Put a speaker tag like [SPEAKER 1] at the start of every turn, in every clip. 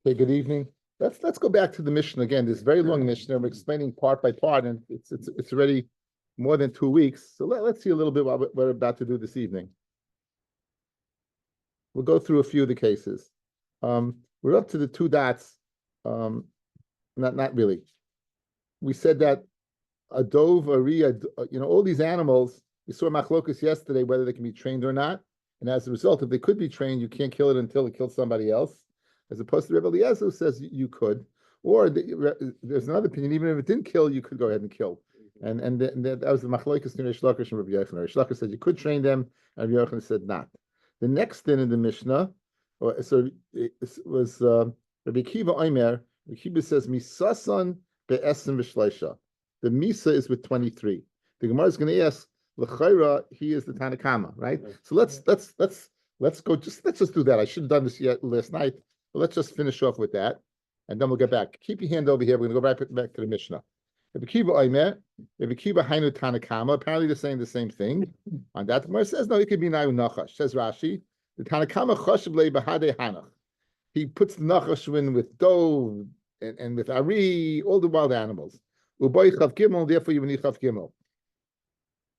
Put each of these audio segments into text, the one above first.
[SPEAKER 1] Okay, good evening. Let's go back to the Mishnah again. This very long Mishnah. We're explaining part by part, and it's already more than 2 weeks. So let's see a little bit what we're about to do this evening. We'll go through a few of the cases. We're up to the 2 dots. Not really. We said that a dove, a rhea, all these animals. We saw machlokus yesterday whether they can be trained or not, and as a result, if they could be trained, you can't kill it until it kills somebody else. As opposed to Rabbi Eliezer, who says you could, or there's another opinion. Even if it didn't kill, you could go ahead and kill. And that was the machlokes in Reish Lakish and Rabbi Yochanan. Reish Lakish said you could train them, and Rabbi Yochanan said not. The next thing in the Mishnah, it was Rabbi Kiva Omer. Rabbi Kiva says misasan be'esim v'shleisha. The misa is with 23. The Gemara is going to ask l'chayra. He is the Tanakama, right? So let's go. Let's just do that. I should have done this last night. But let's just finish off with that, and then we'll get back. Keep your hand over here. We're going to go back to the Mishnah. Rabbi Kiva Omer, Rabbi Kiva Hainu Tanakama. Apparently, they're saying the same thing. On that, the Gemara says no. It could be Nayu Nachash. Says Rashi, the Tanakama Choshev Le Bahade Hanach. He puts the Nachash in with dove and with Ari, all the wild animals. Uboy Chav Gimel. Therefore, you need Chav Gimel.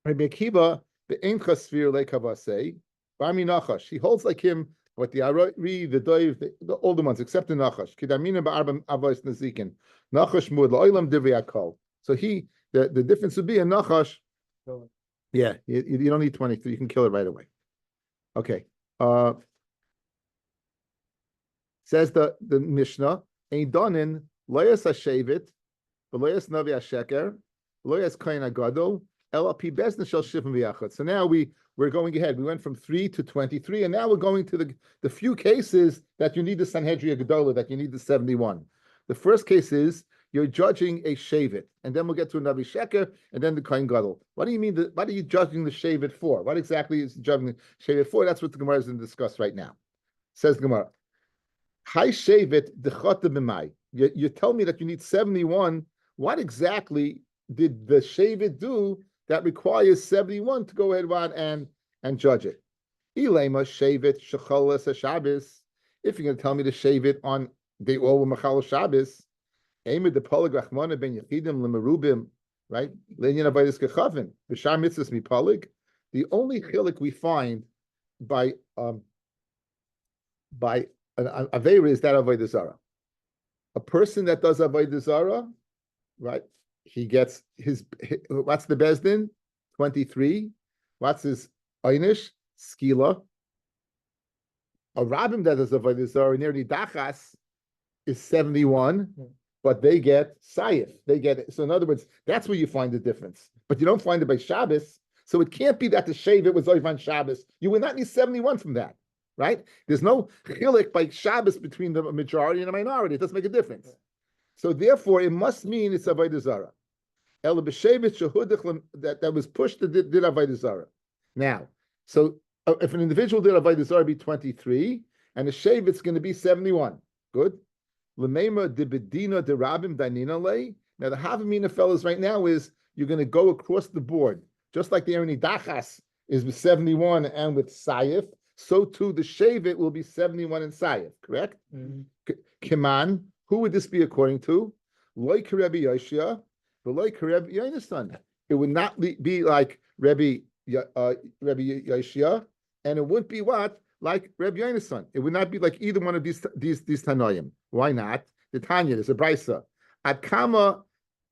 [SPEAKER 1] Rabbi Kiva the Ein Chasvir Le Kavasei Bami Nachash. He holds like him. What the Ari, the Dove, the older ones, except the Nachash. Kidamina ba'arba avos nazikin. Nachash mud la'olam divrei akol. So the difference would be a Nachash. Yeah, you don't need 23. You can kill it right away. Okay. Says the Mishnah, Ein donin loyas hashavit, loyas navi hasheker, loyas kain agadol, LP Bezdin shall shivim v'yachad. So now we're going ahead. We went from 3 to 23, and now we're going to the few cases that you need the Sanhedrin Gedola, that you need the 71. The first case is you're judging a shavit, and then we'll get to a Navi Sheker, and then the Kohen Gadol. What do you mean? What are you judging the shavit for? What exactly is judging the shavit for? That's what the Gemara is going to discuss right now. Says the Gemara, Hi shavit dechata b'mai. You tell me that you need 71. What exactly did the shavit do that requires 71 to go ahead and judge it? Ilema shavit shechalas Shabbos. If you're going to tell me to shave it on the all machal Shabbos, Amid the poligrachmana ben yechidim lemerubim, right? Lenyan abayis kechavin b'shar mitzvahs mipolig. The only chilik we find by an aveira is that avodah zara. A person that does avodah zara, right? He gets his what's the bezdin? 23. What's his einish? Skila. A rabbim that does avodah zara nearly dachas is 71, but they get sayif. They get it. So in other words, that's where you find the difference. But you don't find it by Shabbos. So it can't be that the shavit was over on Shabbos. You would not need 71 from that, right? There's no chilik by Shabbos between the majority and the minority. It doesn't make a difference. So therefore, it must mean it's avodah zara. El b'shavit shehudich that was pushed to did avodah zara. Now, so if an individual did avodah zara, be 23, and the shavit's going to be 71. Good. L'meima de bedina de rabim dainina lei. Now the havamina fellas right now is you're going to go across the board, just like the erni dachas is with 71 and with sayif. So too the shavit will be 71 and sayif. Correct? Kiman. Who would this be according to? Like Rabbi Yoshia, but like Rabbi Yonasan. It would not be like Rabbi Yoshia, and it wouldn't be what? Like Rabbi Yonasan. It would not be like either one of these Tanoim. Why not? The Tanya, there's a Brisa. At Kama,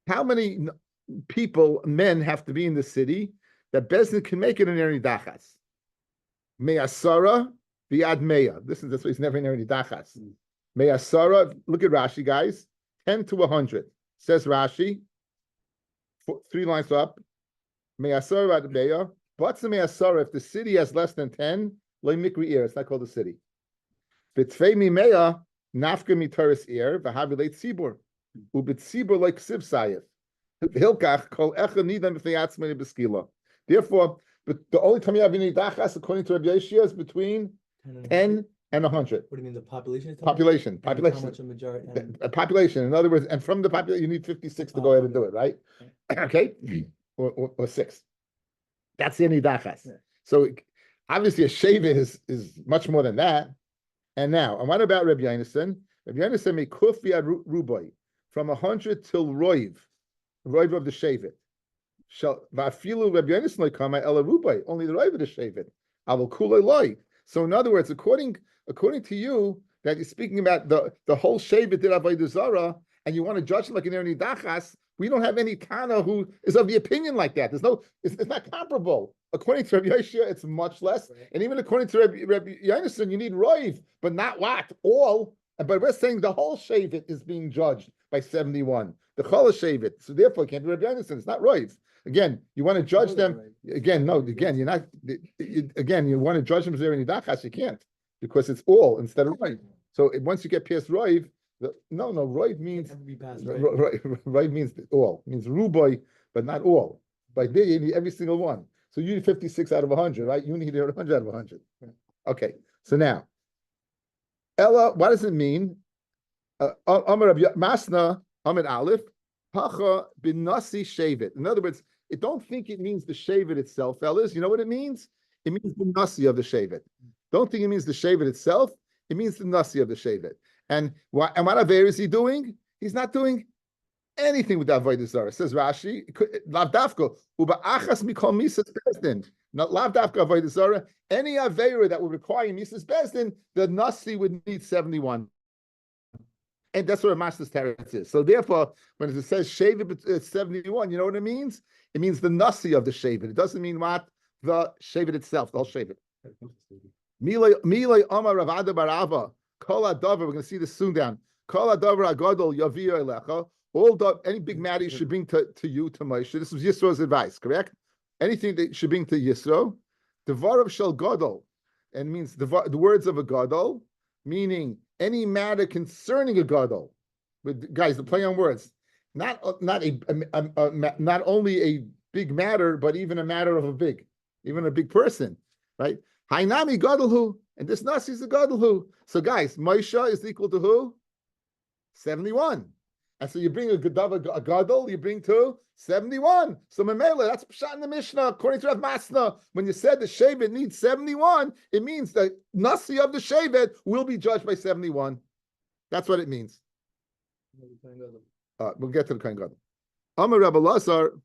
[SPEAKER 1] how many men have to be in the city that Bezdin can make it in Eri Dachas? Me'asara v'ad meya. This is he's never in Eri Dachas. Me'asara, look at Rashi, guys. 10 to 100. Says Rashi, 3 lines up. Me'asara v'ad meya. What's the me'asara? If the city has less than 10, loy mikri ir. It's not called a city. B'tzvei mimeya, nafka mitaris ir, v'havi leit tzibur. Ubit tzibur like ksiv sayif. Hilkach kol echa nidam b'feyatzmei b'skila. Therefore, but the only time you have any dachas, according to Rabbi Yeshua, is between 10 and 100.
[SPEAKER 2] What do you mean, the population?
[SPEAKER 1] Population.
[SPEAKER 2] How much a majority?
[SPEAKER 1] Population. In other words, and from the population, you need 56 to go ahead and do it, right? Okay? Or 6. That's the any dachas. Yeah. So obviously a shavit is much more than that. And what about Rabbi Yonasan? Rabbi Yonasan may kufi ad rubai from 100 till roiv of the shevet. Shall vafilu Rabbi Yonasan like kama ela rubai, only the roiv of the shevet. Avol kulei loy. So in other words, according to you, that you're speaking about the whole shevet did avodah zara, and you want to judge him like an erni dachas. We don't have any kana who is of the opinion like that. It's not comparable. According to Rabbi Yeshua, it's much less. Right. And even according to Rabbi Yonasan, you need roiv, but not what? All. But we're saying the whole shevet is being judged by 71. The chala shevet. So therefore, it can't be Rabbi Yonasan. It's not roiv. Again, you want to judge them. Right. Again, no. Again, you're not. Again, you want to judge them zeri nidachas. You can't because it's all instead of roiv. So once you get past roiv, roiv means roiv means all. It means rubai, but not all. By there you need every single one. So you need 56 out of 100, right? You need 100 out of 100. Okay. So now, Ella, what does it mean? Amar Masna Amid Aleph Pacha bin Nasi Shevet. In other words, don't think it means the Shevet itself, fellas. You know what it means? It means the Nasi of the Shevet. Don't think it means the Shevet itself. It means the Nasi of the Shevet. And what Aver is he doing? He's not doing anything with that avodah zarah. Says Rashi, lav dafka uba'achas mikol misas bezdin. Not lav dafka avodah zarah. Any avera that would require misas bezdin, the nasi would need 71. And that's what a master's teretz is. So therefore, when it says shevet 71, you know what it means? It means the nasi of the shevet. It doesn't mean what the shevet itself, the whole shevet. Milay Amar Rav Ada Barava. Kol Adavar, we're going to see this soon down. Kol Adavar Agadol Yavir Elecha. Any big matter you should bring to you, to Moshe. This was Yisro's advice, correct? Anything that you should bring to Yisro. Devar of Shel Gadol, and means the words of a Gadol, meaning any matter concerning a Gadol. But guys, the play on words, not only a big matter, but even a matter of a big person, right? Hainami Gadolhu, and this Nasi is a Gadolhu. So guys, Moshe is equal to who? 71. And so you bring a Gadol, you bring to 71. So Memela, that's Pshat in the Mishnah, according to Rav Masna. When you said the Shevet needs 71, it means the Nasi of the Shevet will be judged by 71. That's what it means. We'll get to the Kohen Gadol. Amar Rabbi Lazar,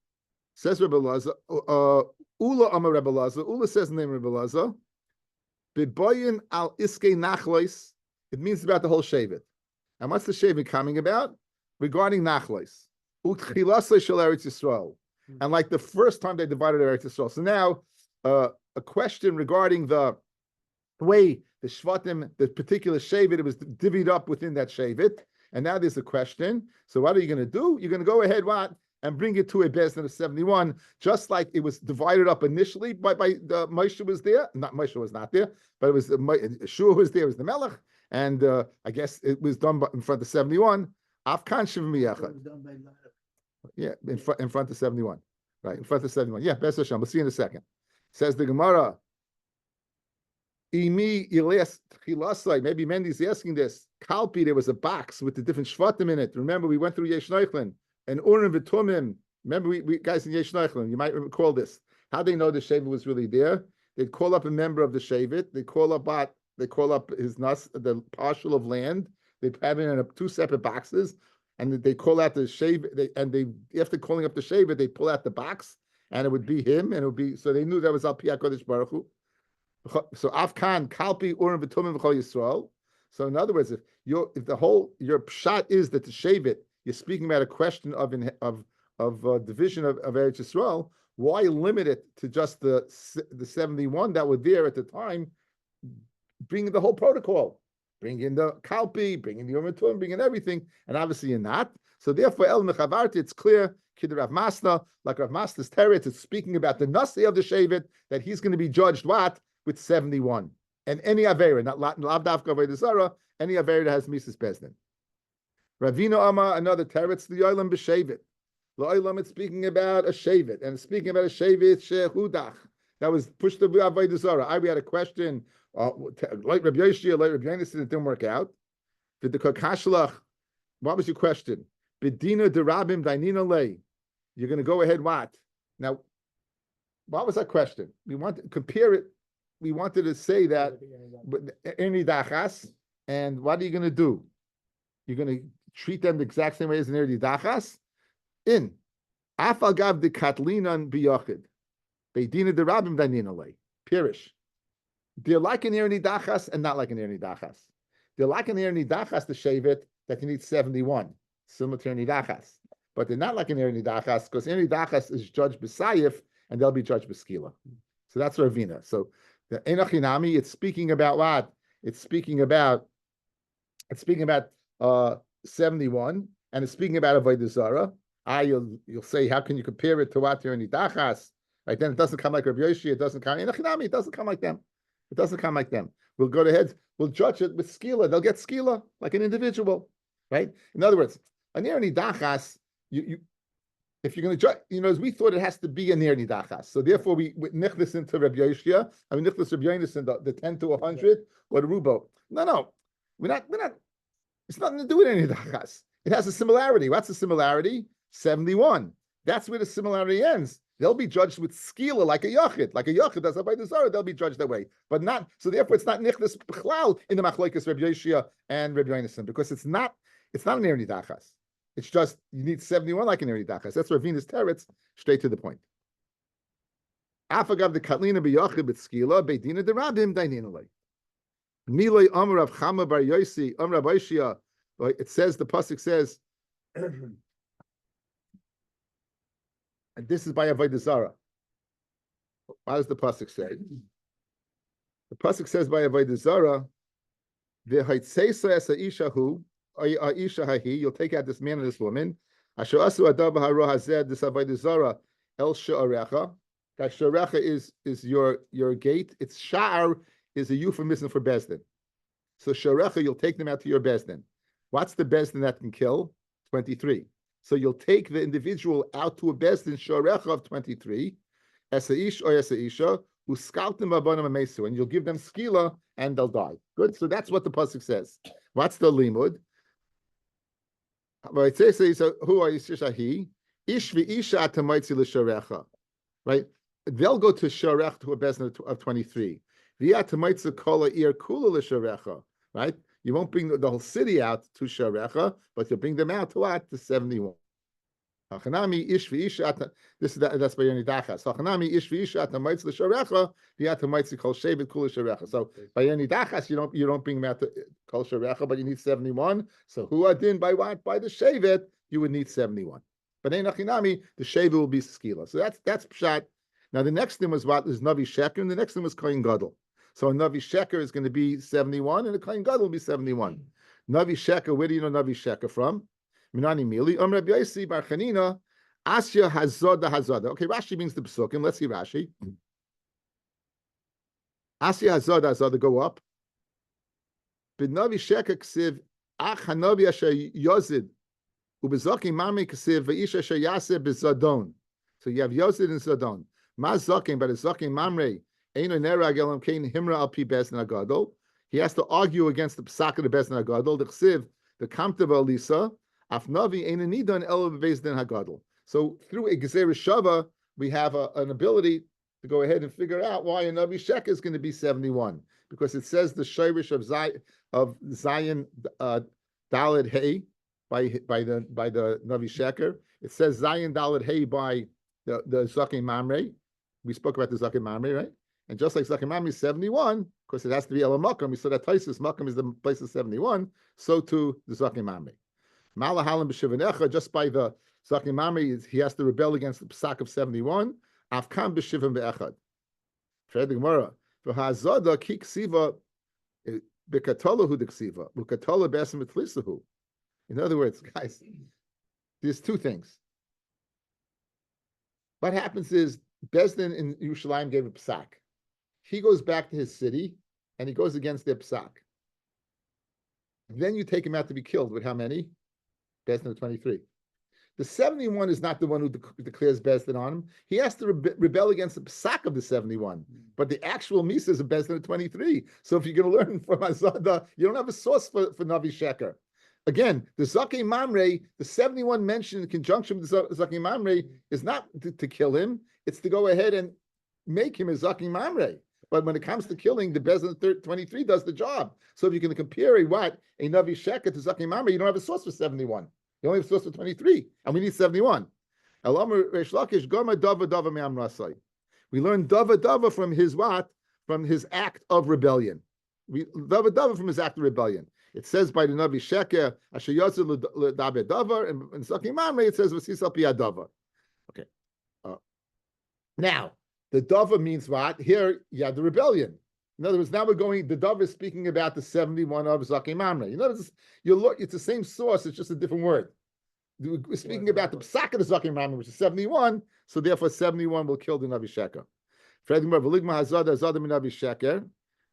[SPEAKER 1] says Rabbi Lazar, Ula Amar Rabbi Lazar, Ula says the name of Rabbi Lazar, Biboyin al Iske Nachlois, it means about the whole Shevet. And what's the Shevet coming about? Regarding Nachlois. Utchilasei shel Eretz Yisrael. And like the first time they divided Eretz Yisrael. So now, a question regarding the way the Shvatim, the particular Shevet, it was divvied up within that Shevet. And now there's a question. So what are you going to do? You're going to go ahead, and bring it to a Bezdin of 71, just like it was divided up initially by the Moshe was there. Not Moshe was not there, but it was Yeshua was there, it was the Melech, and I guess it was done in front of 71. Afkan Shiv Miyachad. Yeah, in front of 71. Right, in front of 71. Yeah, Best Hashem. We'll see in a second. Says the Gemara. Imi Iles Chilasai. Maybe Mendy's asking this. Kalpi, there was a box with the different Shvatim in it. Remember, we went through Yesh Neichlin. And Urim V'Tumim, remember we guys in Yesh Neichlin, you might recall this. How they know the Shevet was really there? They'd call up a member of the Shevet. They call up his nas, the parcel of land. They have it in two separate boxes, and they call out the Shevet. After calling up the Shevet, they pull out the box, and it would be him, and it would be. So they knew that was Al Pi HaKodesh Baruch Hu. So Afkan Kalpi Urim V'Tumim V'Chol Yisrael. So in other words, if your pshat is that the Shevet, you're speaking about a question of division of Eretz Yisrael, why limit it to just the 71 that were there at the time? Bring in the whole protocol, bring in the Kalpi, bring in the Yom Tov, bring in everything, and obviously you're not. So therefore, El Mechavarti, it's clear, Kid Rav Masna, like Rav Masna's teretz, it's speaking about the Nasi of the Shevet, that he's going to be judged with 71. And any Avera, not Lav Dafka Avodah Zarah, any Avera that has Mises Bezdin. Ravina Amar, another teretz, the Yolam b'Shevet. L'Olam, it's speaking about a Shevet, and it's speaking about a Shevet Shehudach that was pushed to Avodah Zarah. We had a question, like Rabbi Yoshia, like Rabbi Yonasan, it didn't work out. Did the Kakashlach? What was your question? Bedina derabim dainina lei. You're going to go ahead. What? Now, what was that question? We want to compare it. We wanted to say that Erni Dachas, and what are you going to do? you're going to treat them the exact same way as an Ner Nidachas. In Afal Gav de Katlinan Biyachid. Beidina de Rabim Daninale. Pirish. They're like an Ner Nidachas and not like an Ner Nidachas. They're like an Ner Nidachas to shave it that you need 71, similar to Ner Nidachas. But they're not like an Ner Nidachas because Ner Nidachas is judged B'Sayif and they'll be judged B'Skila. So that's Ravina. So the Enochinami, it's speaking about what? It's speaking about 71, and it's speaking about Avodah Zarah. You'll say, how can you compare it to what Ner Nidachas? Right, then it doesn't come like Rabbi Yoshi, it doesn't come Enochinami, it doesn't come like them. It doesn't come like them. We'll go ahead, we'll judge it with skila. They'll get skila like an individual, right? In other words, a ner nidachas, if you're going to judge, as we thought it has to be a ner nidachas. So therefore, we nick this into Rabbi Yoshia. I mean, nick this Rabbi Yonis in the 10 to 100 or the rubo. No, we're not. It's nothing to do with any nidachas. It has a similarity. What's the similarity? 71. That's where the similarity ends. They'll be judged with skila like a yachid. Like a yachid, that's by the Zara, they'll be judged that way. But not, so therefore it's not nichnas b'chlal in the machlokes Rabbi Yoshia and Rabbi Yonason, because it's not an ner nidachas. It's just, you need 71 like an ner nidachas. That's Ravina's teretz, straight to the point. Afagav the katlina b'yachid b'skila, beidina de rabim daininalei. Milei amar of Chama bar Yosi, amar Rabbi Yoshia, it says, the pasuk says, and this is by Avodah Zarah. What does the pasuk say? The pasuk says by Avodah Zarah, "V'haitzesa es ha'ishahu, ha'isha hahi." You'll take out this man and this woman. Asher asu adav ha'ro hazeh this Avodah Zarah el sha'arecha. That sha'arecha is your gate. It's sha'ar is a euphemism for bezdin. So sha'arecha, you'll take them out to your bezdin. What's the bezdin that can kill? 23. So you'll take the individual out to a bezdin shorecha of 23, esaish or esaisha, who scalped them abanam amesu, and you'll give them skila and they'll die. Good. So that's what the pasuk says. What's the limud? Right. Who are yishahi? Ish v'isha atamaitzi l'shorecha. Right. They'll go to shorech to a bezdin of 23. V'ya atamaitzi kola ir kula l'shorecha. Right. You won't bring the whole city out to Sharecha, but you'll bring them out to what? To 71. Hachanami ish v'isha. That's by Yenidachas. Hachanami ish v'isha atamaitz l'Sharecha. V'atamaitz kol shevet kula Sharecha. So by Yenidachas, you don't bring them out to kol Sharecha, but you need 71. So who adin by what? By the shevet, you would need 71. But in Hachanami, the shevet will be skila. So that's pshat. Now the next thing was what is Navi Sheker, and the next thing was Kohen Gadol. So a Navi Sheker is going to be 71, and a Kohen Gadol will be 71. Navi Sheker, where do you know Navi Sheker from? Minani Mili, Rabbi Yosi bar Chanina, Asya Hazoda Hazoda. Okay, Rashi means the Pesukim. Let's see Rashi. Asya Hazoda Hazoda, go up. But Navi Sheker ksiv, Ach Hanavi Asher Yozid, Ubezoki Mami ksiv, Veisha Asher Yaseh Bezadon. So you have Yozid and Zadon. Ma Zokim, but it's Zokim Mamre. He has to argue against the psak of the Bezdin Hagadol. The chsiv, the kamtav alisa, afnavi ein nidan el bezdin Hagadol. So through a gezer shava, we have an ability to go ahead and figure out why a Navi Sheker is going to be 71, because it says the shirish of Zion Daled Hey by the Navi Sheker. It says Zion Daled Hey by the Zakim Mamre. We spoke about the Zakim Mamre, right? And just like Zakim Mamre is 71, because it has to be El Makam, we saw that Taisus Makam is the place of 71, so too the Zakim Mamre. Malahalim b'shivanecha, just by the Zakim Mamre, he has to rebel against the Psak of 71. Afkam b'shivim be'echad. Fred the Gemara. V'hazada ki ksiva b'katolahu d'ksiva. B'katolah b'esem etlisahu. In other words, guys, there's two things. What happens is, Bezdin in Yerushalayim gave a psak. He goes back to his city, and he goes against their psak. Then you take him out to be killed with how many? Bezdin of 23. The 71 is not the one who declares Bezdin on him. He has to rebel against the psak of the 71. But the actual Misa is a Bezdin of 23. So if you're going to learn from Azada, you don't have a source for Navi Sheker. Again, the Zakim Mamre, the 71 mentioned in conjunction with the Zakim Mamre is not to kill him. It's to go ahead and make him a Zakim Mamre. But when it comes to killing, the Bezin 23 does the job. So if you can compare a Navi Sheker to Zakim Mamre, you don't have a source for 71. You only have a source for 23, and we need 71. We learn Dava Dava from his what? From his act of rebellion. Dava Dava from his act of rebellion. It says by the Navi Sheker, Asher Yotze L'Daber Davar, and in Zakim Mamre it says V'sisal Piyad Davar. Okay. Now, the Dava means what? Here, you have the rebellion. In other words, now the Dava is speaking about the 71 of Zakim Mamre. In other words, it's the same source, it's just a different word. We're speaking about the Psak of the Zakim Mamre, which is 71, so therefore 71 will kill the Navi Sheker.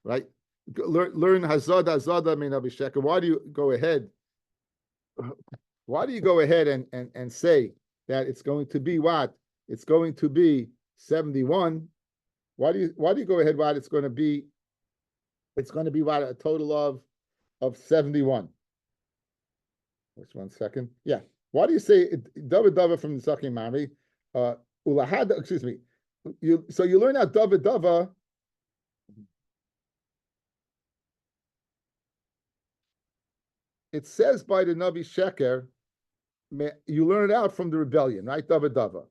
[SPEAKER 1] Right? Learn Hazada min Navi Sheker. Why do you go ahead? Why do you go ahead and say that it's going to be what? It's going to be 71. Why do you go ahead? What it's going to be? It's going to be what, a total of 71. Just 1 second. Yeah. Why do you say Dava from the Zakim Mamre? Ulahada. Excuse me. So you learn out Dava. It says by the Navi Sheker. You learn it out from the rebellion, right? Dava.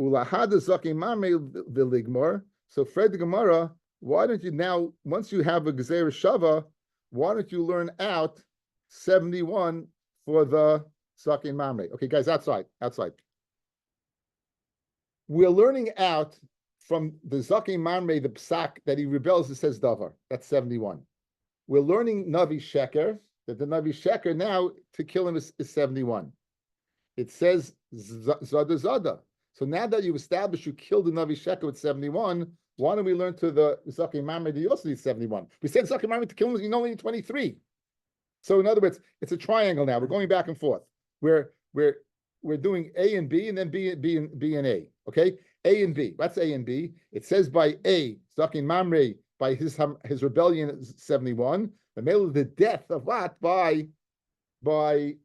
[SPEAKER 1] Ulahada Zakim Mamre v'ligmor. So Fred the Gemara, why don't you now, once you have a Gezer Shava, why don't you learn out 71 for the Zakim Mamre? Okay, guys, outside. We're learning out from the Zakim Mamre, the Psak, that he rebels, it says Davar. That's 71. We're learning Navi Sheker, that the Navi Sheker now, to kill him is 71. It says Zada. So now that you established you killed the Navi Sheker with 71, why don't we learn to the Zakim Mamre that you also need 71? We said Zakim Mamre to kill him, you only need 23. So in other words, it's a triangle now. We're going back and forth. We're doing A and B, and then B and A. Okay, A and B. What's A and B? It says by A, Zakim Mamre, by his rebellion 71. The death of what? By Navi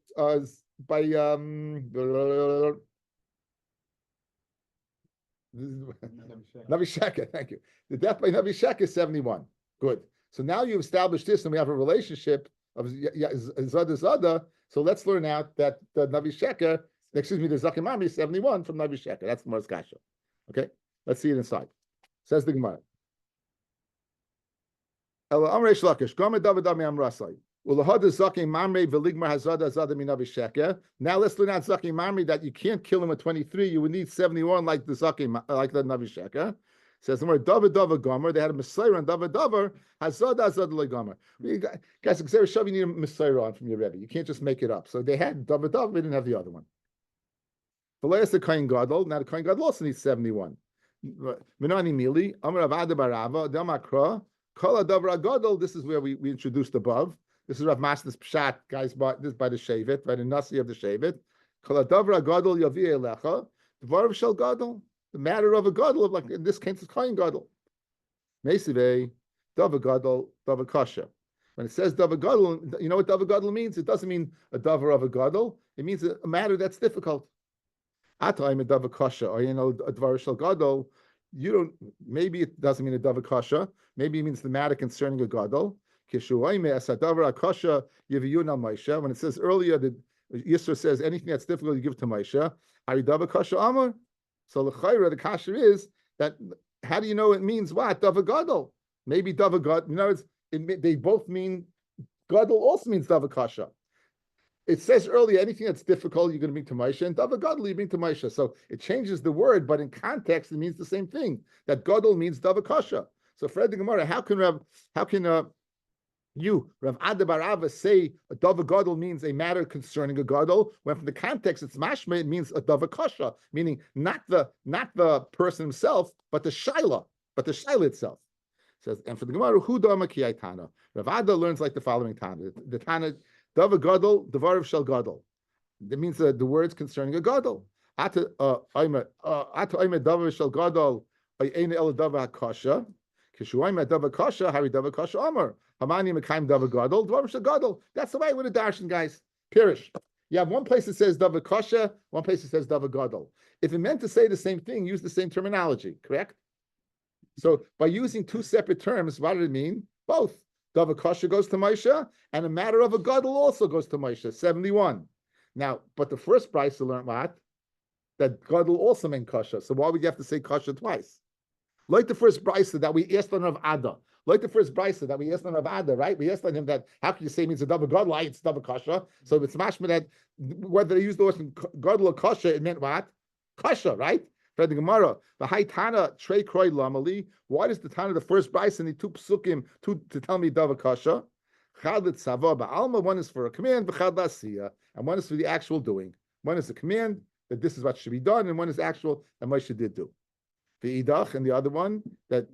[SPEAKER 1] Sheker, thank you. The death by Navi Sheker is 71. Good. So now you've established this, and we have a relationship of Zada. So let's learn out that the Navi Sheker, the Zakim Mamre is 71 from Navi Sheker. That's the Gemara's kasha. Okay, let's see it inside. Says the Gemara. Now let's learn out Zakim Mamre that you can't kill him at 23. You would need 71 like the Zakim, like the Navi Sheker. Says the word Dava Gomer. They had a Messiah on Dava Hazada Legomer. Guys, you need a Messiah on from your Rebbe. You can't just make it up. So they had Dava. They didn't have the other one. The Kohen Gadol. Now the Kohen Gadol also needs 71. Minani Mili Amar Avada Barava Damakra. This is where we introduced above. This is Rav Masna's Pshat, guys, this is by the Shevet, by the Nasi of the Shevet. The matter of a Gadol, like in this case, it's Kohen Gadol. Meisive, Dava Gadol, Dava Kasha. When it says Dava Gadol, you know what Dava Gadol means? It doesn't mean a Davar of a Gadol. It means a matter that's difficult. Atayim a Dava Kasha, or a Dvar Shel Gadol. You don't. Maybe it doesn't mean a Dava Kasha. Maybe it means the matter concerning a Gadol. When it says earlier that Yisra says anything that's difficult you give to Moshe, Dava Kasha Amar. So the kasha is that how do you know it means what? Dava Gadol. Maybe Dava Gadol. They both mean Gadol also means Dava Kasha. It says earlier anything that's difficult you're going to bring to Moshe, and Dava Gadol you bring to Moshe. So it changes the word, but in context it means the same thing. That Gadol means Dava Kasha. So Fred the Gemara, how can you, Rav Ada Barava, say a Dava Gadol means a matter concerning a Gadol, when from the context it's mashma, it means a Dava Kasha, meaning not the person himself, but the Shaila itself. It says, and for the Gemara, Hu Dama Ki Tana. Rav Ada learns like the following Tana. The Tana, Dava Gadol, Devarav Shel Gadol. That means the words concerning a Gadol. Ata Oime Dava Shel Gadol, Ein El Dava Kasha. Kishuayim Dava Kasha, Hari Dava Kasha Amar. Hamani Mekayim Dava Gadol, Dvar Shel Gadol. That's the way with a darshan, guys. Pirish. You have one place that says Dava Kasha, one place that says Dava Gadol. If it meant to say the same thing, use the same terminology, correct? So by using two separate terms, what did it mean? Both. Dava Kasha goes to Moshe, and a matter of a gadol also goes to Moshe, 71. Now, but the first price to learn what? That gadol also meant Kasha. So why would you have to say Kasha twice? Like the first brisa that we asked on Rav Ada. Like the first brisa that we asked on Rav Ada, right? We asked on him that how can you say it means a double gadol? It's double kasha. So it's mashma that whether they use the word gadol or kasha, it meant what? Kasha, right? For the Gemara, the high Tana trey kroy lamali. Why does the Tana the first brisa and the two psukim to tell me double kasha? Chad tzava ba'alma. One is for a command, v'chad lasiya, and one is for the actual doing. One is a command that this is what should be done, and one is actual that Moshe did do. The idach, and the other one that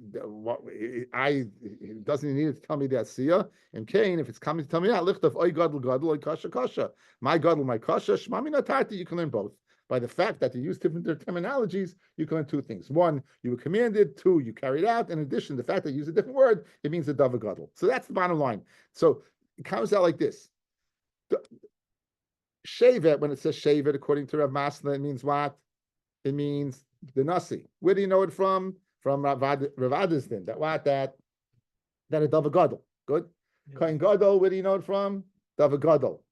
[SPEAKER 1] it doesn't need to tell me the asiya. And Cain, if it's coming to tell me that licht of oy gadol gadol oy kasha kasha, my gadol my kasha shmami natarti, you can learn both. By the fact that you use different terminologies, you can learn two things. One, you were commanded. Two, you carried out. In addition, the fact that you use a different word, it means a dava gadol. So that's the bottom line. So it comes out like this. Shevet, when it says shevet, according to Rav Masna, it means what? It means the nasi. Where do you know it from? From Rav Ada's din. That what? That a dava gadol. Good. Yeah. Kohen gadol. Where do you know it from? Dava gadol.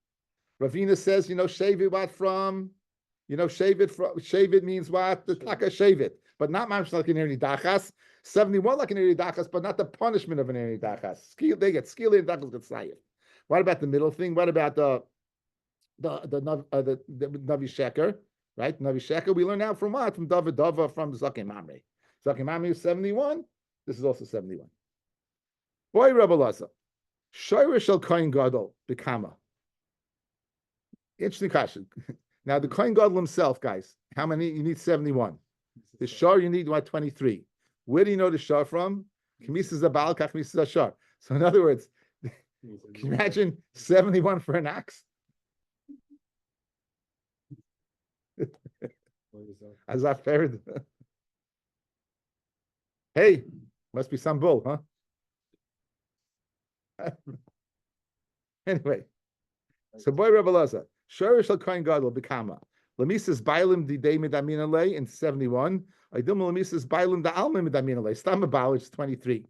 [SPEAKER 1] Ravina says, you know, shevet what from? You know, shevet means what? The taka shevet, but not mamish like an eri dachas. 71 like an eri dachas, but not the punishment of an eri dachas. They get skili and dachas get sayif. What about the middle thing? What about the Navi Sheker? Right, Navi Sheker, we learn out from what? From Dava, from Zakim Mamre. Zakim Mamre is 71. This is also 71. Boy, Rabbi Laza. Shoyre shel Kohen Gadol B'kama. Interesting question. Now, the Kohen Gadol himself, guys, how many? You need 71. The Shar, you need what? 23. Where do you know the Shar from? Kmis is a Baal, Kach is a Shar. So, in other words, can you imagine 71 for an axe? As I've heard. Hey, must be some bull, huh? Anyway, so boy Rabbi Laza, Shorish shel Kohen Gadol B'kama. Lamisas Bailim di Day Midamin Alei in 71. Idum Lamisas Bailim da Alma Midamin Alei. Stam Abal, it's 23.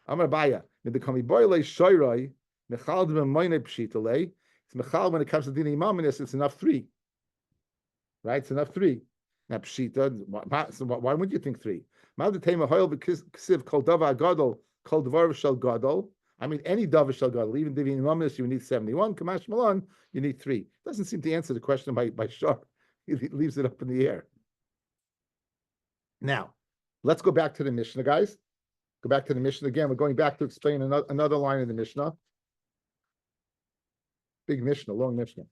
[SPEAKER 1] Amar Baya, Midakami Boyle Shoiroi, Mechal de Moine Pshit Alei. It's Mechal when it comes to Dini Imaminis, it's enough 3. Right? It's enough 3. Now, Pshita, so why would you think 3? Maldatema Hoil B'Ksiv Kol Dava Gadol, Kol Dvar Shel Gadol. I mean, any Dava Shel Gadol, even Divin Imaminis, you need 71. Kamash Malon, you need 3. Doesn't seem to answer the question by Shar. He leaves it up in the air. Now, let's go back to the Mishnah, guys. Go back to the Mishnah again. We're going back to explain another line in the Mishnah. Big Mishnah, long Mishnah.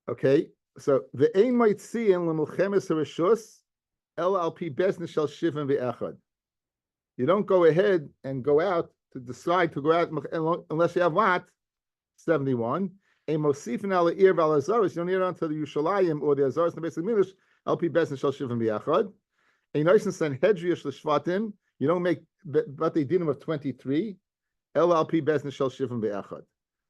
[SPEAKER 1] Okay, so the ein might see in lemulchemes harishus LLP business shall shivim ve'echad. You don't go ahead and go out to decide to go out unless you have what? 71. A mosifin ala ir val azaris. You don't need it until the Yushalayim or the Azaris in the basic English. LP business shall shivim ve'echad. A nice and Sanhedrius l'shvatim. You don't make but they dinim of 23. LLP business shall shivim ve'echad.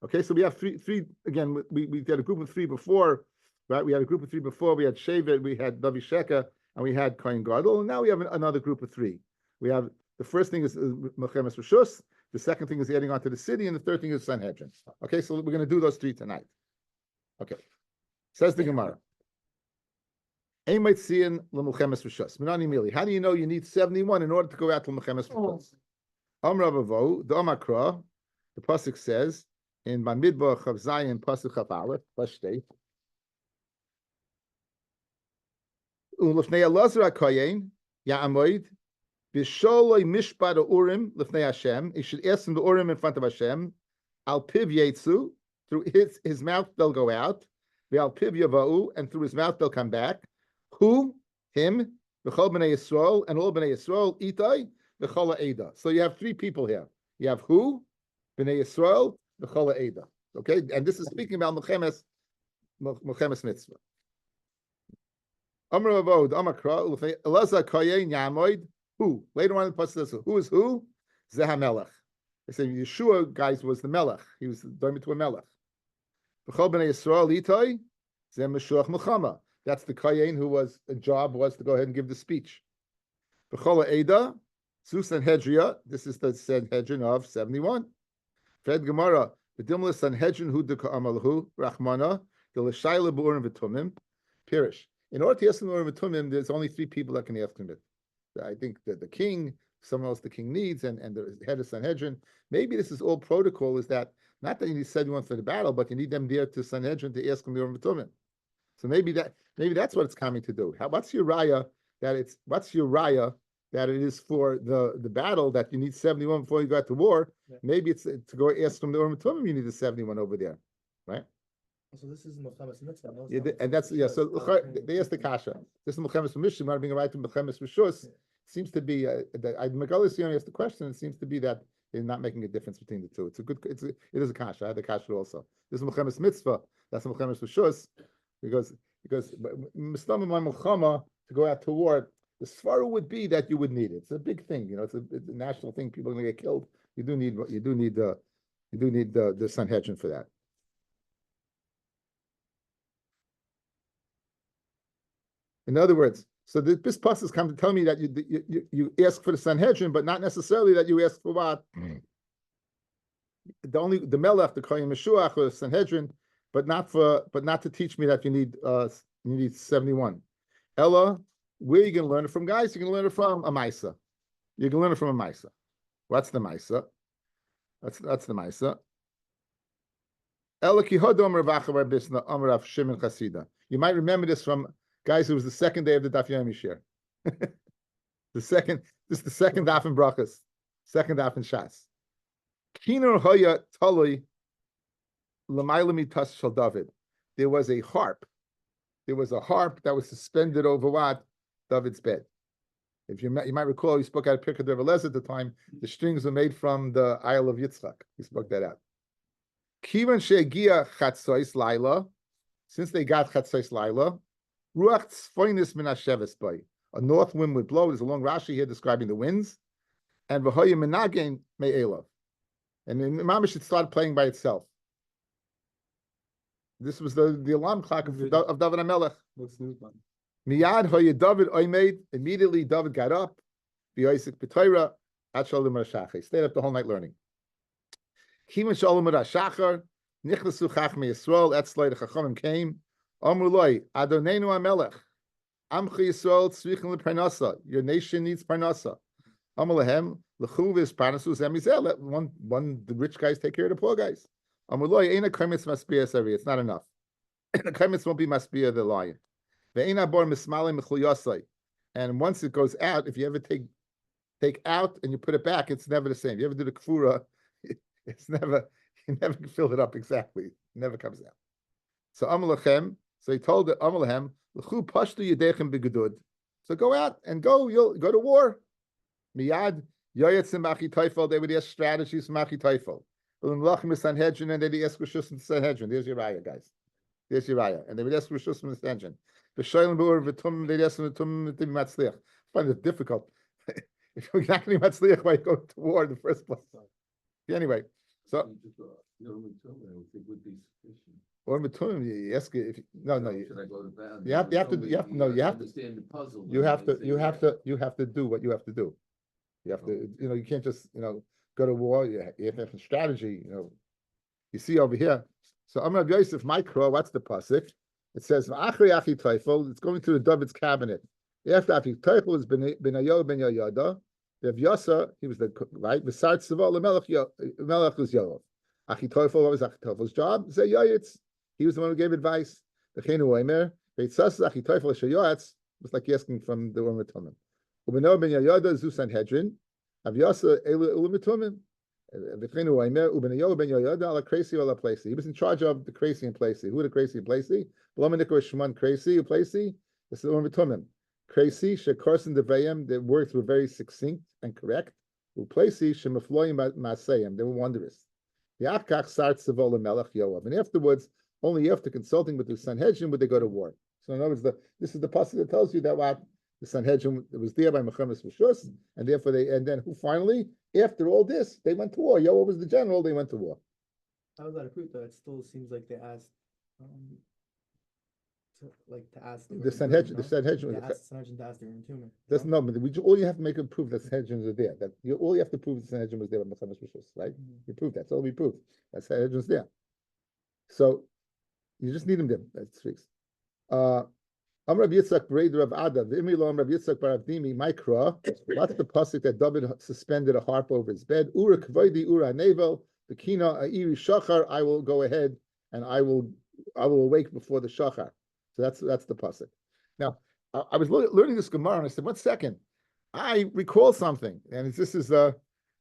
[SPEAKER 1] Okay, so we have three again. We had a group of 3 before, right? We had a group of 3 before. We had Shevet, we had Navi Sheka, and we had Kohen Gadol. And now we have another group of 3. We have the first thing is Melchemes Rishus. The second thing is adding on to the city, and the third thing is Sanhedrin. Okay, so we're going to do those 3 tonight. Okay, says the Gemara. Ein might see in Melchemes Rishus. Minani Mili. How do you know you need 71 in order to go out to Melchemes Rishus? Amar Avavo, the Amakra, the pasuk says. In Bamidbar Chav Zayin Pasuk Chav Aleph, let's state. Ulefnei Elazar HaKoyen Ya'amoid B'Sholoi Mishpat Urim Lefnei Hashem. He should ask him the Urim in front of Hashem. Al Piv Yetzu, through his mouth they'll go out. Ve'al Piv Yavau, and through his mouth they'll come back. Who? Him. V'chol B'nei Yisrael, and all B'nei Yisrael. Itai V'chol Ha'eda. So you have 3 people here. You have who? B'nei Yisrael. The Chola Eda. Okay, and this is speaking about Melchemes Mitzvah. Amar Avod, Amakra, Elazar Koyen Yamoid. Who? Later on in the pasuk says, who is who? Zeha Melech. They say Yeshua, guys, was the Melech. He was going to a Melech. V'chol b'nei Yisrael Itoi, Zeh Meshuach Melchama. That's the Kayin who was the job was to go ahead and give the speech. V'chola Eda, Su Sanhedria. This is the Sanhedrin of 71. Fred Gemara, the Dimla Sanhedrin who de Ka'amalhu Rachmana the L'Shayla B'Urim V'Tumim. Pirish. In order to ask him Urim V'Tumim, there's only 3 people that can ask him it. I think that the king, someone else the king needs, and the head of Sanhedrin. Maybe this is all protocol. Is that not that you need 71 for the battle, but you need them there to Sanhedrin to ask him the Urim V'Tumim. So maybe that's what it's coming to do. What's your raya that it is for the battle that you need 71 before you go out to war? Yeah. Maybe it's to go ask from the Urim Tumim, you need the 71 over there, right?
[SPEAKER 2] So this is Milchemes Mitzvah.
[SPEAKER 1] And that's So they asked the kasha. This is Milchemes Mishim. Being right to Milchemes Rishus seems to be Megalis only asked the question. It seems to be that they're not making a difference between the two. It is a kasha. I had the kasha also. This is Milchemes Mitzvah. That's Milchemes Rishus. Because Mistamim Milchama to go out to war, the svara would be that you would need it. It's a big thing, it's a national thing. People are going to get killed. You do need the Sanhedrin for that. In other words, so this pasuk come to tell me that you ask for the Sanhedrin, but not necessarily that you ask for what the Melech, the Kohen Meshuach, or the Sanhedrin. But not to teach me that you need 71. Ella, where are you going to learn it from, guys? You're going to learn it from a Maisa. You're going to learn it from a Maisa. What's the Maisa? That's the Maisa. Ella kihodom ravacha bisna amrav Shimon Chasida. You might remember this from guys. It was the second day of the Daf Yomi share. This is the second daf in Brachas, second daf in Shas. Kinur hoya talui. David. There was a harp. There was a harp that was suspended over what? David's bed. If you might recall, he spoke out of Pirkei Devar at the time. The strings were made from the Isle of Yitzchak. He spoke that out. Kivan shegia chatzois laila. Since they got chatzois laila, ruach tzfoinis min hasheves bay. A north wind would blow. There's a long Rashi here describing the winds. And v'hoya menagen me'elav. And then Mamish should start playing by itself. This was the alarm clock of David HaMelech. Miyad hoye David oimed. Immediately David got up. V'yosik b'toira at shalom rashachar. He stayed up the whole night learning. Kiman shalom rashachar nichnasu chachmei Yisrael. Etzloi the chachamim came. Amru loi Adonenu HaMelech. Amcha Yisrael tzrichen leparnasa. Your nation needs parnasa. Amru lehem lechu v'is parnasu zemizel. Let the rich guys take care of the poor guys. It's not enough. The kamitz won't be maspia the lion. And once it goes out, if you ever take out and you put it back, it's never the same. You ever do the kfura, it's never, you never can fill it up exactly. It never comes out. So he told the Amalahem, so go out and you'll go to war. Miyad yoyetzim machi teifel, they would ask strategies from machi teifel. Sanhedrin, and they ask Rishus from the Sanhedrin. There's your raya, guys. There's your raya. And they would ask Rishus from the Sanhedrin. The Shoylim B'ur V'tum, they ask V'tum V'tim Matzliach. I find it difficult. If you're not going to Matzliach, why go to war in the first place? Anyway, so. Or V'tum, you ask if no. Should I go to bed? You have to understand the puzzle. You have to do what you have to do. You have to, you can't just, go to war. You have to have a strategy. You see over here. So Amar Rabbi Yosef Micro. What's the pasuk? It says Achri Achi Teifel. It's going through the David's cabinet. After Achi Teifel was Benayo Ben Yoyada. Rav Yasa, he was the right. Besides Saval, Melech was Yoav. Achi Teifel. What was Achi Teifel's job? Say Yoyitz. He was the one who gave advice. The Chenu Oimer. Beitzas Achi Teifel Shayoyatz. Was like asking from the Urim Tumim. Ubeno Ben Yoyada Zu Sanhedrin. He was in charge of the crazy and placey. Who are the crazy and placey? Crazy and placey. This is the one Vitumim. Crazy, Shekarson Devayim, their words were very succinct and correct. Placey, Shemafloyim Masayim, they were wondrous. The Akach Sart Savola Melech Yoav. And afterwards, only after consulting with the Sanhedrin would they go to war. So in other words, this is the passage that tells you that what the Sanhedrin was there by Mechemes Rishus, and therefore then who finally, after all this, they went to war. Yoav was the general, they went to war.
[SPEAKER 2] How was that a proof though? It still seems like they asked to ask
[SPEAKER 1] The Sanhedrin,
[SPEAKER 2] to ask the Sanhedrin to ask the tuner.
[SPEAKER 1] That's no, but all you have to make a proof that Sanhedrin are there. All you have to prove that Sanhedrin was there by Machamas Rishus, right? You prove that. That's all we prove. That Sanhedrin's there. So you just need him there. That's fixed. Rabbi Yitzchak Breder of Ada, V'imi lo Rabbi Yitzchak Bar Avdimi, Mikra. What's the pasuk that David suspended a harp over his bed? Ura kvoidi ura nevel, the kina iri shachar. I will go ahead and I will awake before the shachar. So that's the pasuk. Now I was learning this Gemara and I said, 1 second, I recall something, and this is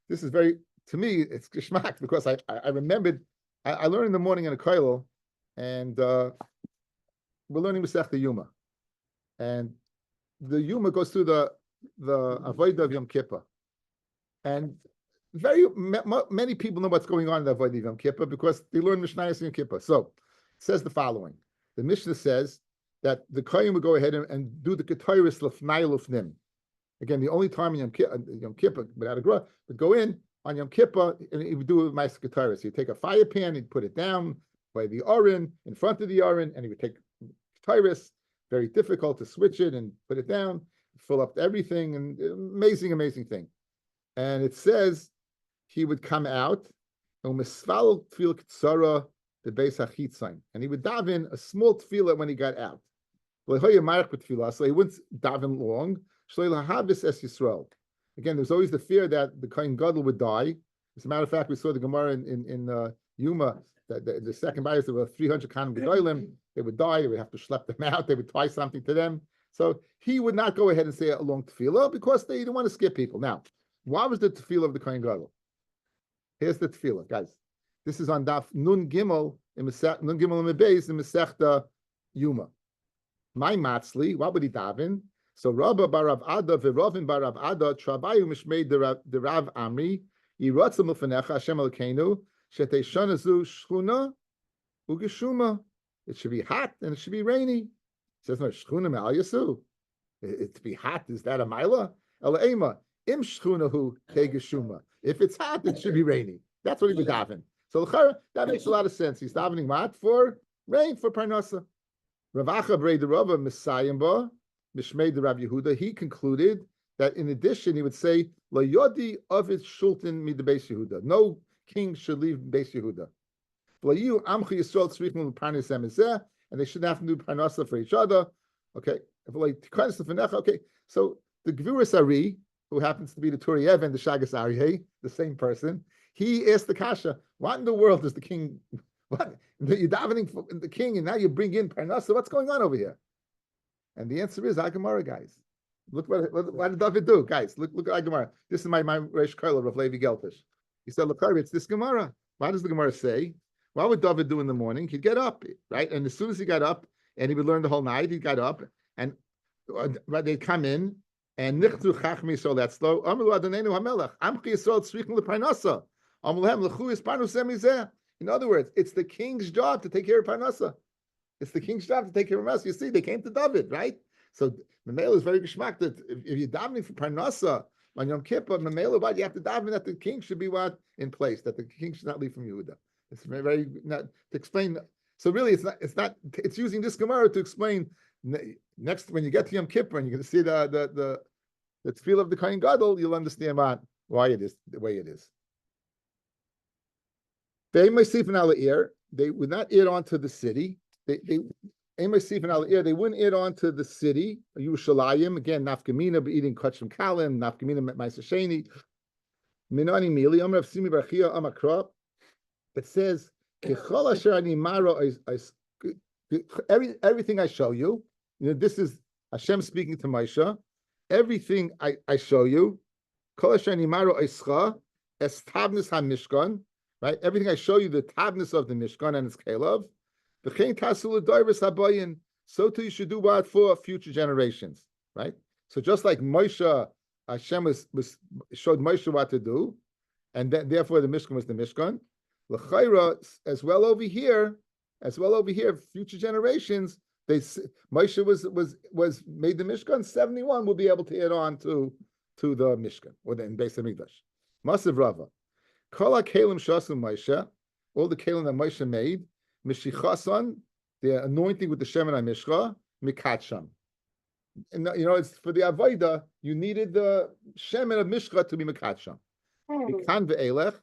[SPEAKER 1] very, to me it's geschmack, because I remembered I learned in the morning in a kollel, and we're learning Masechta Yuma. And the Yuma goes through the Avodah of Yom Kippur, and many people know what's going on in the Avodah of Yom Kippur because they learn Mishnayos Yom Kippur. So it says the following: the Mishnah says that the Kohen would go ahead and do the Ketores Lefnai Lefnim. Again, the only time in Yom Kippur without a gra would go in on Yom Kippur and he would do it with Ma'aser Ketores. He'd take a fire pan, he'd put it down by the Aron, in front of the Aron, and he would take Ketores. Very difficult to switch it and put it down, fill up everything, and amazing thing. And it says he would come out and he would daven a small tefillah when he got out. So he wouldn't daven long. Again, there's always the fear that the Kohen Gadol would die. As a matter of fact, we saw the Gemara in Yuma that the second buyers, there were 300 Kanim Gedolim. They would die. They would have to schlep them out. They would tie something to them. So he would not go ahead and say a long tefillah because they didn't want to skip people. Now, what was the tefillah of the Kohen Gadol? Here's the tefillah, guys. This is on Daf Nun Gimel in Beis in Masechta Yuma. My matzli, what would he daven? So Rabba Barav Ada v'Ravin Barav Ada Travayu Mishmei the Rav Amri Yiratzam Ufanecha Hashem Elokeinu Shetei Shanazu Shchuna Ugeshuma. It should be hot and it should be rainy. It says no Shchuna Me'al Yasu. It to be hot, is that a Maila? Elaima Im Shchunahu Tegeshuma. If it's hot, it should be rainy. That's what he would daven. So that makes a lot of sense. He's davening what? For rain, for Parnasa. Ravacha Brei the Rava Messiah Mishmei the Rav Yehuda, he concluded that in addition, he would say, La Yodi of its Shultin mid the Beis Yehuda. No king should leave Beis Yehuda. And they shouldn't have to do Parnasa for each other. Okay. Okay. So the Gvuras Ari, who happens to be the Turiev and the Shagas Aryeh, the same person, he asked the Kasha, what in the world is the king? What? You're davening for the king and now you bring in Parnasa. What's going on over here? And the answer is Agamara, guys. Look what did David do, guys? Look at Agamara. This is my Reish Koller of Levi Gelfish. He said, look, it's this Gemara. Why does the Gemara say? What would David do in the morning? He'd get up, right? And as soon as he got up, and he would learn the whole night, he got up, and they'd come in, and Nichtru Chachmi so that's slow. Amalu Adonenu HaMelech. Amchi Yisrael Tzrichim LeParnasa. Amalehem Lechu Is Parnasem Izeh. In other words, it's the king's job to take care of Parnasa. It's the king's job to take care of Parnasa. You see, they came to David, right? So Mamela is very geschmack that if you're davening for Parnasa on Yom Kippur, Mamela, what you have to daven that the king should be what in place, that the king should not leave from Yehuda. It's very not to explain. So really, it's using this Gemara to explain next when you get to Yom Kippur and you're going to see the tefillah of the Kohen Gadol, you'll understand why it is the way it is. They would not add on to the city. They wouldn't add on to the city. Yerushalayim again. Nafkamina be eating kachim kalim. Nafkamina met ma'aseh Minani mili. Amrav simi barchia amakra. It says everything I show you. This is Hashem speaking to Moshe. Everything I show you. Right? Everything I show you, the tabness of the Mishkan and its kelav. So too you should do what for future generations, right? So just like Moshe, Hashem showed Moshe what to do, and therefore the Mishkan was the Mishkan. L'chayra, as well over here, future generations. Moshe was made the Mishkan. 71 will be able to add on to the Mishkan or in Beis Hamikdash. Masav Rava, Kol HaKelim Shasu Moshe, all the kelim that Moshe made. Mishichasan, the anointing with the Shemen HaMishcha, mikatsham. And it's for the avoda, you needed the Shemen of Mishcha to be mikatsham. Mikan ve'elech,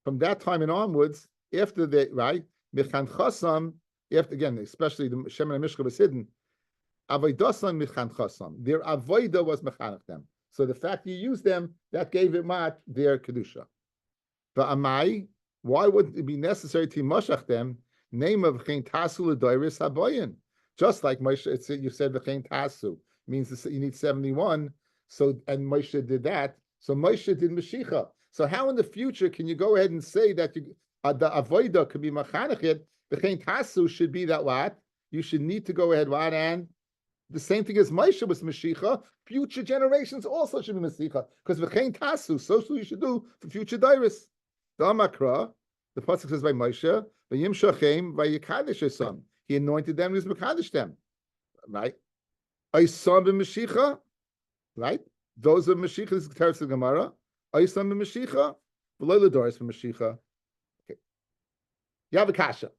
[SPEAKER 1] from that time and onwards, after the, right, michan chasam, after, again, especially the Shemen HaMishcha was hidden, avodasan michan chasam. Their avoda was mechanech them. So the fact you used them, that gave it mat their kedusha. Va'amai, why would it be necessary to mashach them? Name of chen tasu l'doiris haboyin. Just like Moshe, you said v'chein tasu means you need 71. So and Moshe did that. So Moshe did Mashiach. So how in the future can you go ahead and say that the avodah could be machanechet? V'chein tasu should be that what you should need to go ahead and the same thing as Moshe was Mashiach. Future generations also should be Mashiach because v'chein tasu. So you should do for future dairis. The Amakra, the pasuk says by Moshe, v'yimshachem v'yikadesh esam. He anointed them and he was mekadesh them, right? Esam b'Mashiach, right? Those are Mashiach. This is Teretz of Gemara. Esam b'Mashiach, v'lo l'doris b'Mashiach. Okay, you have a kasha.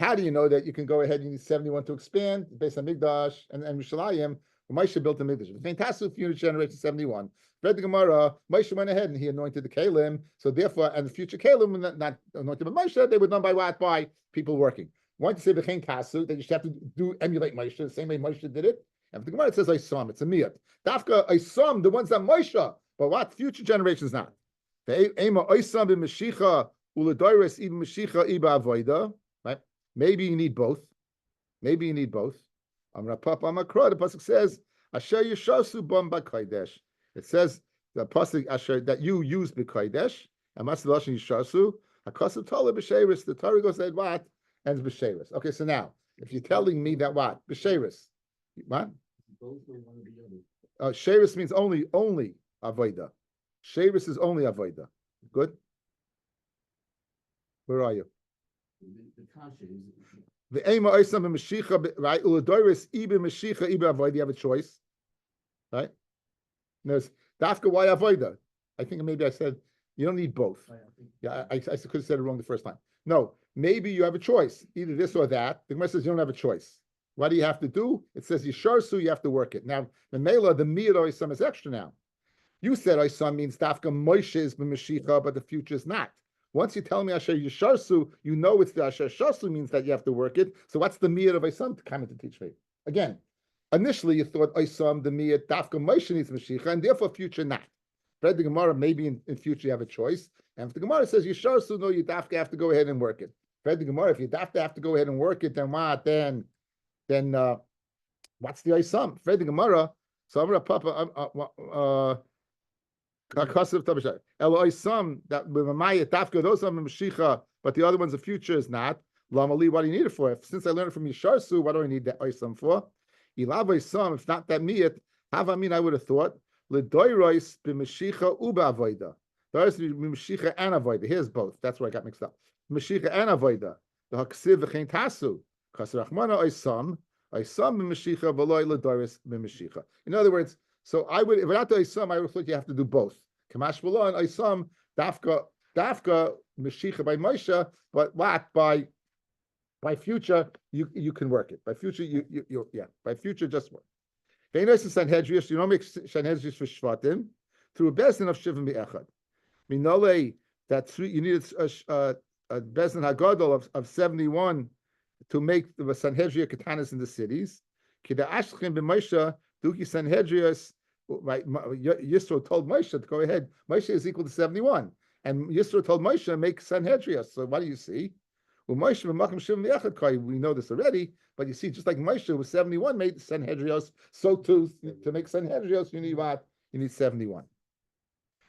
[SPEAKER 1] How do you know that you can go ahead and you need 71 to expand based on Migdash and Mishalayim? Moshe built the Migdash. Fantastic future generation 71. Read the Gemara. Moshe went ahead and he anointed the Kalim. So therefore, and the future Kalim were not anointed by Moshe. They were done by what? By people working. Why to say B'chein Tasu? That you should have to emulate Moshe the same way Moshe did it. And for the Gemara it says Isam. It's a miyat. Dafka Isam, the ones that Moshe. But what? Future generations not. The Ema Isam b'Mashiach u'ledoris even Mashiach iba avoida. Right? Maybe you need both. Maybe you need both. Amrapap Amakra, the pasuk says, Asher Yishasu Bam B'Kodesh. It says the pasuk Asher that you use B'Kodesh, and Masaloshin Yishasu, Akasav Tola B'Sheris. The Torah goes said what? Ends B'Sheris. Okay, so now, if you're telling me that what? B'Sheris. What? Sheris means only Avoida. Sheris is only Avoida. Good? Where are you? The Ema Oisam Mashiach, right? Uladoris Ibe Mashiach Ibe Avoida. You have a choice, right? There's Dafka why Avoida. I think maybe I said you don't need both. Yeah, I could have said it wrong the first time. No, maybe you have a choice, either this or that. The Gemara says you don't have a choice. What do you have to do? It says Yisharsu, you have to work it. Now, the Mela, the Miyad Oisam is extra now. You said Oisam means Dafka Moshe is Mashiach, but the future is not. Once you tell me Asher Yisharsu, you know it's the Asher Shasu means that you have to work it. So what's the miyad of Isam to come in to teach me? Again, initially you thought Isam, the miyad, Dafka Moshe needs Mashiach, and therefore future not. Read the Gemara, maybe in future you have a choice. And if the Gemara says Yisharsu, no, you Dafka have to go ahead and work it. Read the Gemara, if you Dafka have to go ahead and work it, then what? Then what's the Isam? Read the Gemara, so I'm going to papa, Eloisam that Dafka those are Mashiach, but the other one's the future is not. Lamali, what do you need it for? Since I learned it from Yisharsu, what do I need that Oisam for? Ilav Oisam, if not that miyat, have I mean I would have thought Ledoirois b'Mashiach uba avoida. Doirois b'Mashiach and avoida. Here's both. That's where I got mixed up. Mashiach and avoida. The haksiv v'chein tasu. Kasrachmana Oisam b'Mashiach v'loy Ledoirois b'Mashiach. In other words. So I would, if without the Isam, I would think you have to do both. Kamash V'lo and Isam, Dafka Mashiach by Moshe, but what by future you can work it. By future you by future just work. Veinos and Sanhedrin, you don't make Sanhedrin for Shvatim through a bezin of Shivim Echad. Minole that you need a bezin Hagadol of 71 to make the Sanhedrin katanas in the cities. Kida Ashchem b'Moshe Duki Sanhedrius, right? Yisro told Moshe to go ahead. Moshe is equal to 71, and Yisro told Moshe make Sanhedrius. So what do you see? Well, Moshe we know this already, but you see, just like Moshe was 71 made Sanhedrius, so too to make Sanhedrius you need what? You need 71.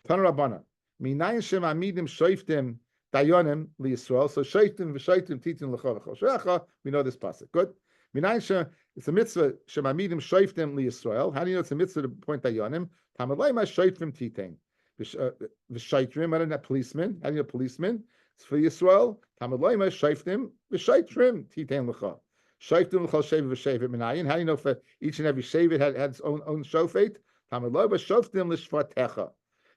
[SPEAKER 1] Tana Rabbana, minayin shem amidim shoiftim dayonim liYisrael. So shoiftim v'shoiftim titin l'chol shecha. We know this pasuk. Good. It's a mitzvah shemamidim shoiftim liYisrael. How do you know it's a mitzvah to point dayanim? Tamalayma shoiftim titain. V'shoitrim, I don't know policemen. How do you know policemen? It's for Yisrael. Tamalayma shoiftim v'shoitrim titain l'cha. Shoiftim l'chol shevet v'shevet minayin. How do you know for each and every shevet had its own shofet? Tamalayma shoiftim l'shvatecha.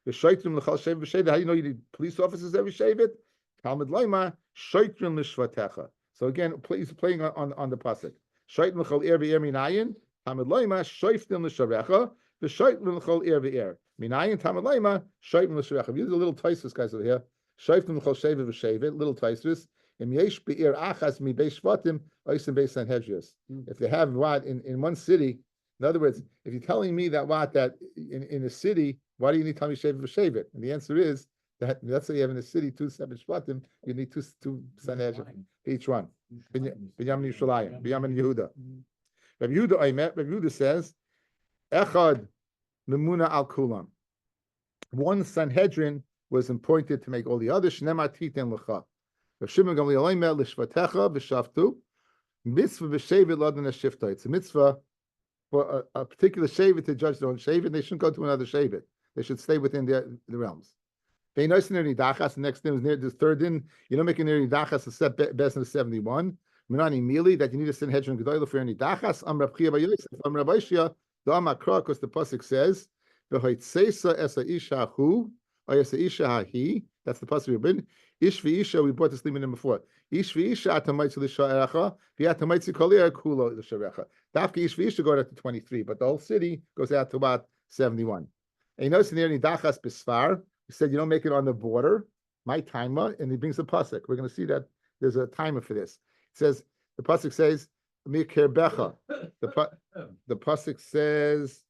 [SPEAKER 1] V'shoitrim l'chol shevet v'shevet. How do you know you need police officers every shevet? Tamalayma shoitrim l'shvatecha. So again, he's playing on the pasuk. Shaitim l'chol er v'er minayin, tamid loima shoiftim l'sharecha, v'shaitim l'chol er v'er. Minayin tamid loima shoiftim l'sharecha. These are little taisus guys over here. Shoiftim l'chol shevet v'shevet, little taisus. Im yesh be'er achas mi beis shvatim, oisim beis Sanhedrius. If they have what in one city, in other words, if you're telling me that that in a city, why do you need to tell me shevet v'shevet? And the answer is that's why you have in the city 2 separate shvatim, you need two Sanhedrin each one. Binyamin Yerushalayim, Binyamin Yehuda. Rabbi Yehuda says, Echad Memuna al Kulam. One Sanhedrin was appointed to make all the others. Shnemar Titen Lecha. Rav Shimon Gamliel Omer Lishvatecha V'Shavtu. Mitzvah V'Shevet Ladan Shifta. It's a mitzvah for a particular shevet to judge their own shevet. They shouldn't go to another shevet. They should stay within the realms. The next thing is near the third din. You don't make a near nidachas a set best in the 71. Minani mili that you need a Sanhedrin gedolah for nidachas. Rab Chia bar Yosef. Rabbi Shia the Amakra, because the pasuk says v'hoitzesa esa isha hu or esa isha hahi. That's the pasuk we've been. Ish v'isha, we brought this theme in before. Ish v'isha atamaitz l'sharecha v'atamaitz kolir kulo l'sharecha. Dafka ish v'isha go out to 23, but the whole city goes out to about 71. And you notice in there nidachas bisfar. He said you don't make it on the border, my timer, and he brings a pasuk. We're going to see that there's a timer for this. It says the pasuk says mikir becha. The pasuk says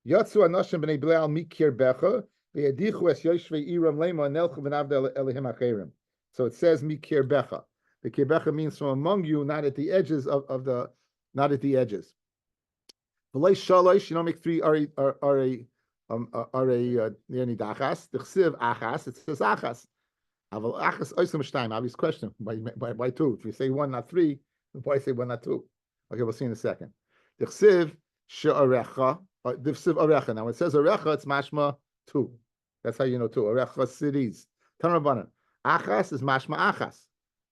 [SPEAKER 1] Yatsu anashim b'nei Bleal mikir becha v'yadichu es yoshvei iram lema nelchu v'navda elihim acherim. So it says mikir becha. The kirbecha means from among you, not at the edges of the, not at the edges. V'lei shalosh, you don't make three are near nidachas. The chsiv achas, it says achas. Aval achas oisem shtayim. Obvious question. Why two? If you say one, not three, why say one, not two? Okay, we'll see in a second. The chsiv she'arecha, the chsiv arecha. Now when it says arecha, it's mashma two. That's how you know two. Arecha cities. Tanrabanan. Achas is mashma achas.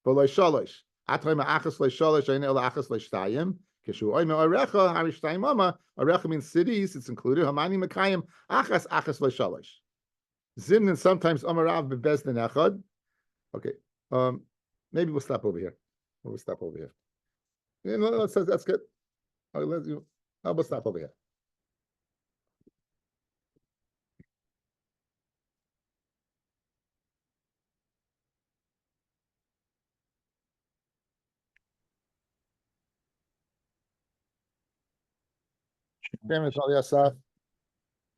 [SPEAKER 1] V'loy shalosh. Atayim achas loy shalosh. Ein el achas loy shtayim. Kishu oime arecha harishtayim mama. Arecha means cities. It's included. Hamani mekayim achas loy shalosh. Zimnin sometimes amarav bebezdin echad. Okay. Maybe we'll stop over here. We'll stop over here. You know, that's good. We'll stop over here.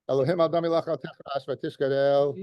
[SPEAKER 1] Elohim Adam Ilach Al Techrash Vatishkarel.